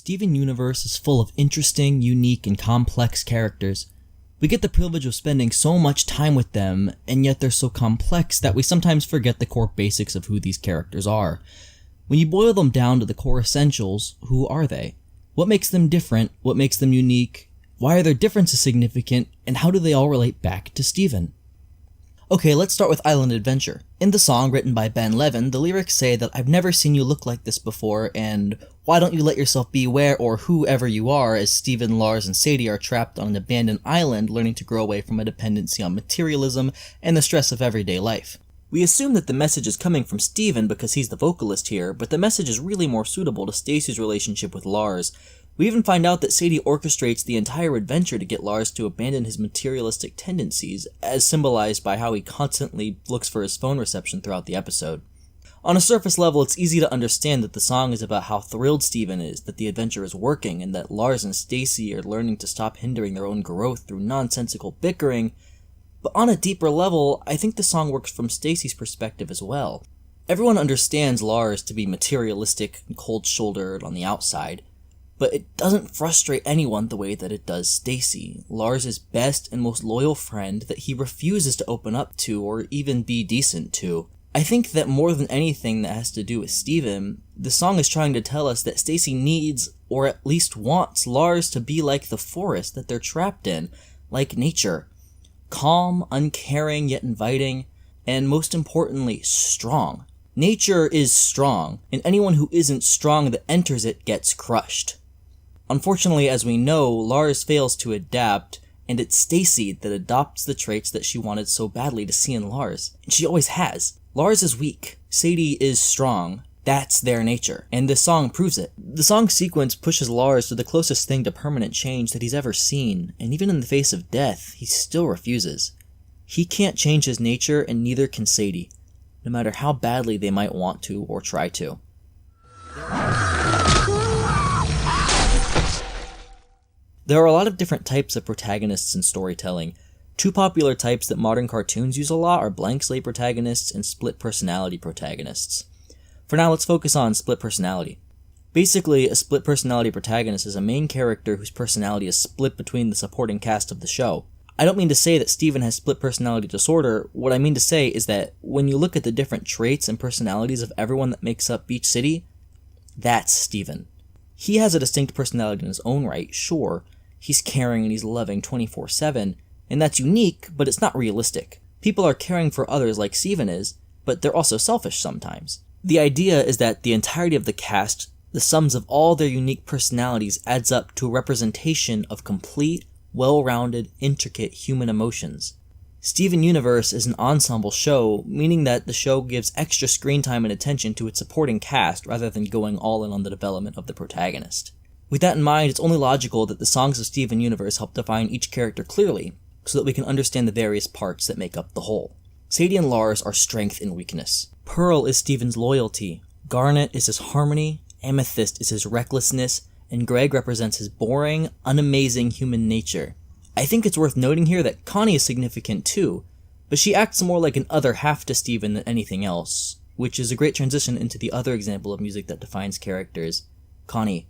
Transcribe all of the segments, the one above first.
Steven Universe is full of interesting, unique, and complex characters. We get the privilege of spending so much time with them, and yet they're so complex that we sometimes forget the core basics of who these characters are. When you boil them down to the core essentials, who are they? What makes them different? What makes them unique? Why are their differences significant? And how do they all relate back to Steven? Okay, let's start with Island Adventure. In the song written by Ben Levin, the lyrics say that I've never seen you look like this before, and why don't you let yourself be where or whoever you are, as Steven, Lars, and Sadie are trapped on an abandoned island learning to grow away from a dependency on materialism and the stress of everyday life. We assume that the message is coming from Steven because he's the vocalist here, but the message is really more suitable to Stacy's relationship with Lars. We even find out that Sadie orchestrates the entire adventure to get Lars to abandon his materialistic tendencies, as symbolized by how he constantly looks for his phone reception throughout the episode. On a surface level, it's easy to understand that the song is about how thrilled Steven is that the adventure is working and that Lars and Stacy are learning to stop hindering their own growth through nonsensical bickering, but on a deeper level, I think the song works from Stacy's perspective as well. Everyone understands Lars to be materialistic and cold-shouldered on the outside, but it doesn't frustrate anyone the way that it does Stacy, Lars' best and most loyal friend that he refuses to open up to or even be decent to. I think that more than anything that has to do with Steven, the song is trying to tell us that Stacy needs, or at least wants, Lars to be like the forest that they're trapped in, like nature. Calm, uncaring, yet inviting, and most importantly, strong. Nature is strong, and anyone who isn't strong that enters it gets crushed. Unfortunately, as we know, Lars fails to adapt, and it's Stacy that adopts the traits that she wanted so badly to see in Lars. And she always has. Lars is weak. Sadie is strong. That's their nature, and this song proves it. The song sequence pushes Lars to the closest thing to permanent change that he's ever seen, and even in the face of death, he still refuses. He can't change his nature, and neither can Sadie, no matter how badly they might want to or try to. There are a lot of different types of protagonists in storytelling. Two popular types that modern cartoons use a lot are blank slate protagonists and split personality protagonists. For now, let's focus on split personality. Basically, a split personality protagonist is a main character whose personality is split between the supporting cast of the show. I don't mean to say that Steven has split personality disorder. What I mean to say is that when you look at the different traits and personalities of everyone that makes up Beach City, that's Steven. He has a distinct personality in his own right, sure. He's caring and he's loving 24/7, and that's unique, but it's not realistic. People are caring for others like Steven is, but they're also selfish sometimes. The idea is that the entirety of the cast, the sums of all their unique personalities, adds up to a representation of complete, well-rounded, intricate human emotions. Steven Universe is an ensemble show, meaning that the show gives extra screen time and attention to its supporting cast rather than going all in on the development of the protagonist. With that in mind, it's only logical that the songs of Steven Universe help define each character clearly, so that we can understand the various parts that make up the whole. Sadie and Lars are strength and weakness. Pearl is Steven's loyalty, Garnet is his harmony, Amethyst is his recklessness, and Greg represents his boring, unamazing human nature. I think it's worth noting here that Connie is significant too, but she acts more like an other half to Steven than anything else, which is a great transition into the other example of music that defines characters, Connie.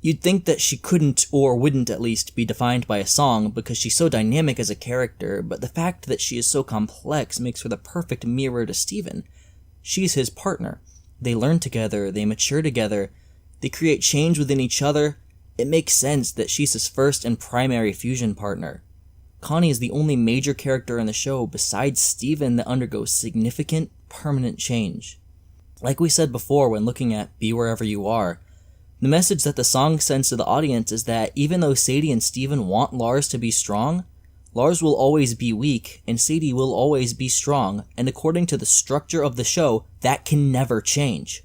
You'd think that she couldn't, or wouldn't at least, be defined by a song because she's so dynamic as a character, but the fact that she is so complex makes her the perfect mirror to Steven. She's his partner. They learn together, they mature together, they create change within each other. It makes sense that she's his first and primary fusion partner. Connie is the only major character in the show besides Steven that undergoes significant, permanent change. Like we said before when looking at Be Wherever You Are, the message that the song sends to the audience is that even though Sadie and Steven want Lars to be strong, Lars will always be weak, and Sadie will always be strong, and according to the structure of the show, that can never change.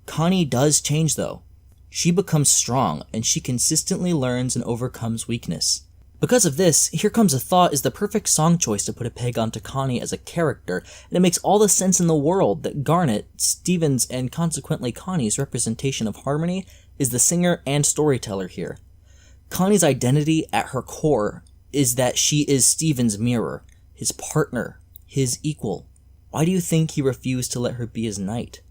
Connie does change though. She becomes strong, and she consistently learns and overcomes weakness. Because of this, Here Comes a Thought is the perfect song choice to put a peg onto Connie as a character, and it makes all the sense in the world that Garnet, Steven's, and consequently Connie's representation of harmony is the singer and storyteller here. Connie's identity at her core is that she is Steven's mirror, his partner, his equal. Why do you think he refused to let her be his knight?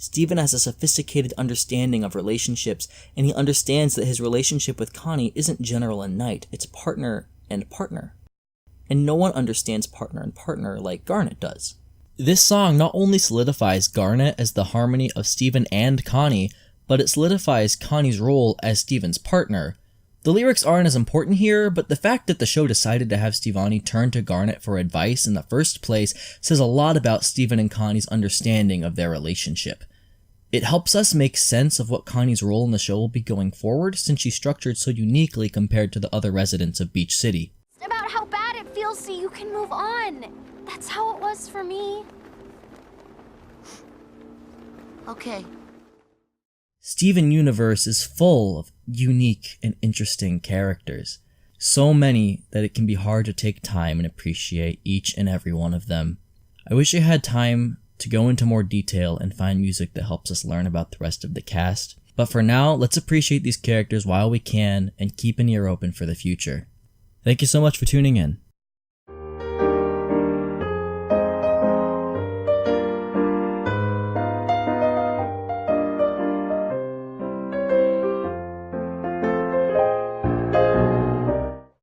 Steven has a sophisticated understanding of relationships, and he understands that his relationship with Connie isn't general and knight, it's partner and partner. And no one understands partner and partner like Garnet does. This song not only solidifies Garnet as the harmony of Steven and Connie, but it solidifies Connie's role as Steven's partner. The lyrics aren't as important here, but the fact that the show decided to have Stevonnie turn to Garnet for advice in the first place says a lot about Steven and Connie's understanding of their relationship. It helps us make sense of what Connie's role in the show will be going forward, since she's structured so uniquely compared to the other residents of Beach City. It's about how bad it feels so you can move on. That's how it was for me. Okay. Steven Universe is full of unique and interesting characters. So many that it can be hard to take time and appreciate each and every one of them. I wish I had time to go into more detail and find music that helps us learn about the rest of the cast. But for now, let's appreciate these characters while we can and keep an ear open for the future. Thank you so much for tuning in.